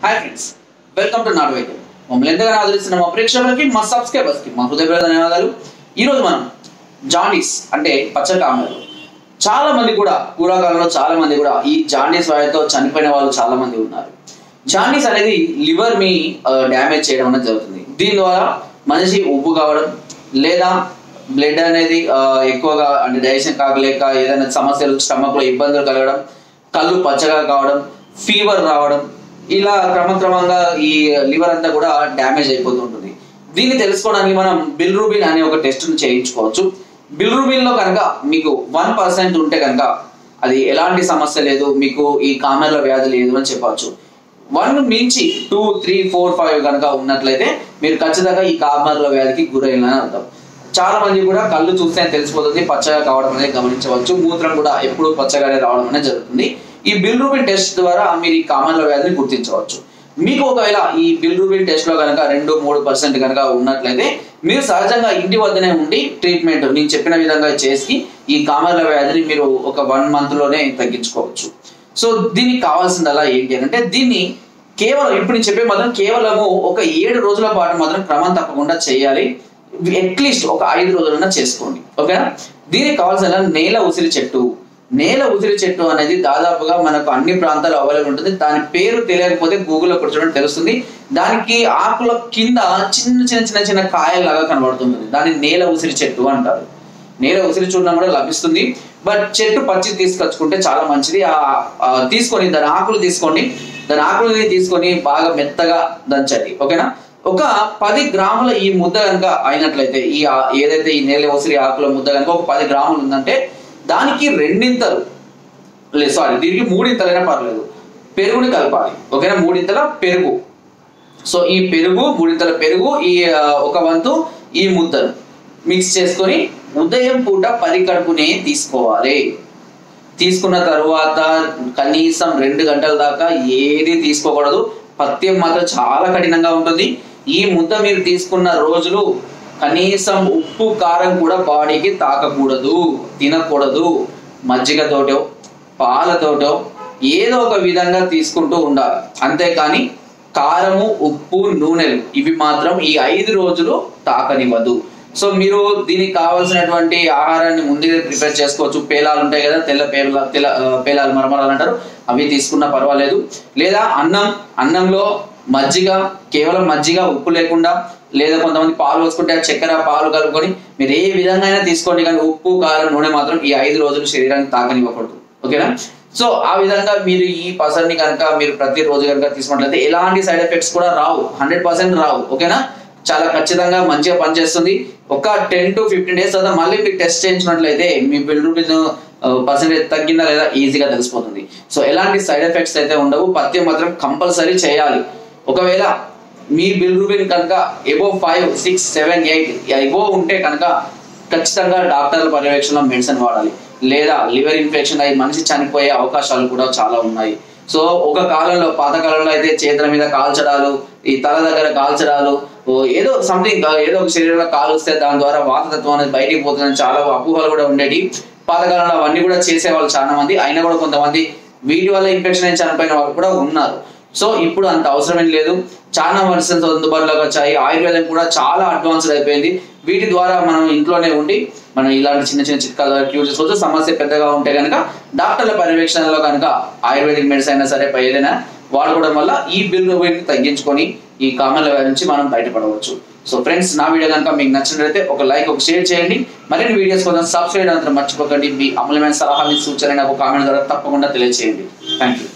Hi friends, welcome to not వైద్యం. మమ్మల్ని ఎంతగానో ఆదరిస్తున్న మా ప్రేక్షకులకి, మా సబ్స్క్రైబర్స్కి మా హృదయపూర్వక ధన్యవాదాలు. ఈరోజు మనం జాండీస్ అంటే పచ్చకామెర్లు. చాలా మంది కూడా పూర్వకాలంలో చాలా మంది కూడా ఈ జాండీస్ వ్యాధితో చనిపోయిన వాళ్ళు చాలా మంది ఉన్నారు. జాండీస్ అనేది లివర్ ని డ్యామేజ్ చేయడం అనేది జరుగుతుంది. దీని ద్వారా మనిషి ఉప్పు కావడం లేదా బ్లడ్ అనేది ఎక్కువగా అంటే డైజెషన్ కాకలేక ఏదైనా సమస్యలు స్టమక్ లో ఇబ్బందులు కలగడం, కళ్ళు పచ్చగా కావడం, ఫీవర్ రావడం, ఇలా క్రమక్రమంగా ఈ లివర్ అంతా కూడా డ్యామేజ్ అయిపోతుంటుంది. దీన్ని తెలుసుకోవడానికి మనం బిలిరూబిన్ అనే ఒక టెస్ట్ చేయించుకోవచ్చు. బిలిరూబిన్ లో కనుక మీకు 1% ఉంటే కనుక అది ఎలాంటి సమస్య లేదు, మీకు ఈ కామెర్ల వ్యాధి లేదు అని చెప్పవచ్చు. 1 నుంచి 2, 3, 4, 5 కనుక ఉన్నట్లయితే మీరు ఖచ్చితంగా ఈ కామెర్ల వ్యాధికి గురైన అర్థం. చాలా మంది కూడా కళ్ళు చూస్తే తెలిసిపోతుంది, పచ్చగా కావడం అనేది గమనించవచ్చు. మూత్రం కూడా ఎప్పుడు పచ్చగానే రావడం అనేది జరుగుతుంది. ఈ బిలిరూబిన్ టెస్ట్ ద్వారా మీరు ఈ కామెర్ల వ్యాధిని గుర్తించవచ్చు. మీకు ఒకవేళ ఈ బిలిరూబిన్ టెస్ట్ లో కనుక 2-3% కనుక ఉన్నట్లయితే మీరు సహజంగా ఇంటి వద్దనే ఉండి ట్రీట్మెంట్ నేను చెప్పిన విధంగా చేసి ఈ కామెర్ల వ్యాధిని మీరు ఒక 1 month లోనే తగ్గించుకోవచ్చు. సో దీనికి కావాల్సిందల్లా ఏంటి అంటే దీన్ని కేవలం ఇప్పుడు నేను చెప్పే మాత్రం కేవలము ఒక 7 రోజుల పాటు మాత్రం క్రమం తప్పకుండా చేయాలి. అట్లీస్ట్ ఒక 5 రోజులన్నా చేసుకోండి, ఓకేనా. దీనికి కావాల్సిన నేల ఉసిరి చెట్టు. నేల ఉసిరి చెట్టు అనేది దాదాపుగా మనకు అన్ని ప్రాంతాల్లో అవైలబుల్ ఉంటుంది. దాని పేరు తెలియకపోతే గూగుల్లో కొట్టడం తెలుస్తుంది. దానికి ఆకుల కింద చిన్న కాయల్లాగా కనబడుతుంది. దాన్ని నేల ఉసిరి చెట్టు అంటారు. నేల ఉసిరి చూడడం కూడా లభిస్తుంది. బట్ చెట్టు పచ్చి తీసుకొచ్చుకుంటే చాలా మంచిది. తీసుకొని దాని ఆకులు తీసుకోండి. దాని ఆకులని తీసుకొని బాగా మెత్తగా దంచండి, ఓకేనా. ఒక 10 గ్రాముల ఈ ముద్ద కనుక అయినట్లయితే ఈ ఏదైతే ఈ నేల ఉసిరి ఆకుల ముద్ద కనుక ఒక 10 గ్రాములు ఉందంటే దానికి 2 దీనికి 3 ఇంతలైనా పర్లేదు పెరుగుని కలపాలి, ఓకేనా. 3 ఇంతల పెరుగు. సో ఈ పెరుగు 3 ఇంతల పెరుగు, ఈ ఒక వంతు ఈ ముద్దను మిక్స్ చేసుకొని ఉదయం పూట పరికడుపునే తీసుకోవాలి. తీసుకున్న తరువాత కనీసం 2 గంటల దాకా ఏది తీసుకోకూడదు. పథ్యం మాత్రం చాలా కఠినంగా ఉంటుంది. ఈ ముద్ద మీరు తీసుకున్న రోజులు కనీసం ఉప్పు కారం కూడా బాడీకి తాకకూడదు, తినకూడదు. మజ్జిగతోటో పాలతోటో ఏదో ఒక విధంగా తీసుకుంటూ ఉండాలి. అంతేకాని కారము, ఉప్పు, నూనెలు ఇవి మాత్రం ఈ 5 రోజులు తాకనివ్వదు. సో మీరు దీనికి కావాల్సినటువంటి ఆహారాన్ని ముందుగా ప్రిపేర్ చేసుకోవచ్చు. పేలాలు ఉంటాయి కదా, తెల్ల పేలాలు మరమరాలు అంటారు, అవి తీసుకున్నా పర్వాలేదు. లేదా అన్నంలో మజ్జిగ, కేవలం మజ్జిగ ఉప్పు లేకుండా, లేదా కొంతమంది పాలు పోసుకుంటే చక్కెర పాలు కలుపుకొని మీరు ఏ విధంగా అయినా తీసుకోండి. కానీ ఉప్పు కారం నూనె మాత్రం ఈ 5 రోజులు శరీరానికి తాకనివ్వకూడదు, ఓకేనా. సో ఆ విధంగా మీరు ఈ పసర్ని కనుక మీరు ప్రతిరోజు కనుక తీసుకున్నట్లయితే ఎలాంటి సైడ్ ఎఫెక్ట్స్ కూడా రావు, 100% రావు, ఓకేనా. చాలా ఖచ్చితంగా మంచిగా పనిచేస్తుంది. ఒక 10 to 15 days తర్వాత మళ్ళీ మీరు టెస్ట్ చేయించినట్లయితే మీ బిలిరూబిన్ పర్సెంటేజ్ తగ్గిందా లేదా ఈజీగా తెలిసిపోతుంది. సో ఎలాంటి సైడ్ ఎఫెక్ట్స్ అయితే ఉండవు. పథ్యం మాత్రం కంపల్సరీ చేయాలి. ఒకవేళ మీ బిలిరూబిన్ కనుక అబోవ్ 5, 6, 7, 8 అబోవ్ ఉంటే కనుక ఖచ్చితంగా డాక్టర్ల పర్యవేక్షణలో మెడిసిన్ వాడాలి. లేదా లివర్ ఇన్ఫెక్షన్ అయ్యి మనిషి చనిపోయే అవకాశాలు కూడా చాలా ఉన్నాయి. సో ఒక కాలంలో పాతకాలంలో అయితే చేతుల మీద కాల్చడాలు, ఈ తల దగ్గర కాల్చడాలు, ఏదో సంథింగ్ ఏదో ఒక శరీరంలో కాలుస్తే దాని ద్వారా వాతతత్వం అనేది బయటికి పోతుందని చాలా అపోహలు కూడా ఉండేవి. పాతకాలంలో అవన్నీ కూడా చేసేవాళ్ళు చాలా మంది. అయినా కూడా కొంతమంది వీటి వల్ల ఇన్ఫెక్షన్ అయి చనిపోయిన వాళ్ళు కూడా ఉన్నారు. సో ఇప్పుడు అంత అవసరమేం లేదు. చాలా మెడిసిన్స్ అందుబాటులోకి వచ్చాయి. ఆయుర్వేదం కూడా చాలా అడ్వాన్స్డ్ అయిపోయింది. వీటి ద్వారా మనం ఇంట్లోనే ఉండి మనం ఇలాంటి చిన్న చిట్కాలు క్యూర్ చేసుకోవచ్చు. సమస్య పెద్దగా ఉంటే కనుక డాక్టర్ల పర్యవేక్షణలో కనుక ఆయుర్వేదిక్ మెడిసిన్ అయినా సరే ఏదైనా వాడుకోవడం వల్ల ఈ బిలిరూబిన్ తగ్గించుకొని ఈ కామెర్ల వ్యాధి నుంచి మనం బయటపడవచ్చు. సో ఫ్రెండ్స్, నా వీడియో కనుక మీకు నచ్చినట్లయితే ఒక లైక్, ఒక షేర్ చేయండి. మరిన్ని వీడియోస్ కోసం సబ్స్క్రైబ్ అంతా మర్చిపోకండి. మీ అమూల్యమైన సలహాలు, సూచనలు నాకు కామెంట్ ద్వారా తప్పకుండా తెలియజేయండి. Thank you.